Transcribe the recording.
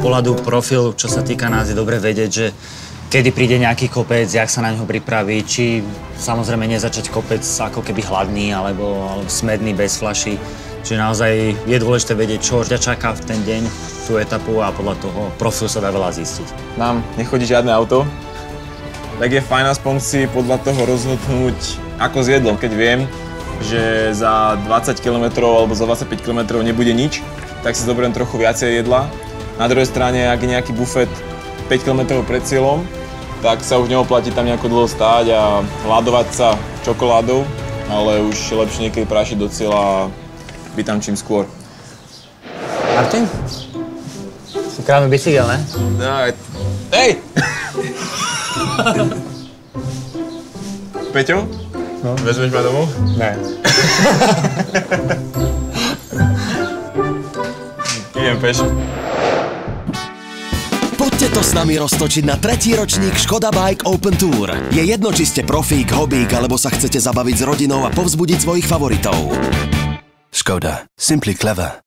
pohľadu profilu, čo sa týka nás, je dobre vedieť, že kedy príde nejaký kopec, jak sa na ňo pripraviť, či samozrejme nezačať kopec ako keby hladný alebo smedný, bez fľaší. Čiže naozaj je dôležité vedieť, čo ťa čaká v ten deň, tú etapu a podľa toho profilu sa dá veľa zistiť. Nám nechodí žiadne auto, tak je fajn aspoň si podľa toho rozhodnúť ako s jedlom. Keď viem, že za 20 km alebo za 25 km nebude nič, tak si zoberiem trochu viacej jedla. Na druhej strane, ak je nejaký bufet 5 km pred cieľom, tak sa už neoplatí tam nejako dlho stáť a hľadovať sa čokoládou, ale už lepšie niekedy prášiť do cieľa a byť tam čím skôr. Martin? Si krávny bicykel, ne? Hej! Peťo? No. Vezmeš ma domov? Ne. Idem peš. Poďte to s nami roztočiť na 3. ročník Škoda Bike Open Tour. Je jedno, či ste profík, hobík, alebo sa chcete zabaviť s rodinou a povzbudiť svojich favoritov. Škoda. Simply clever.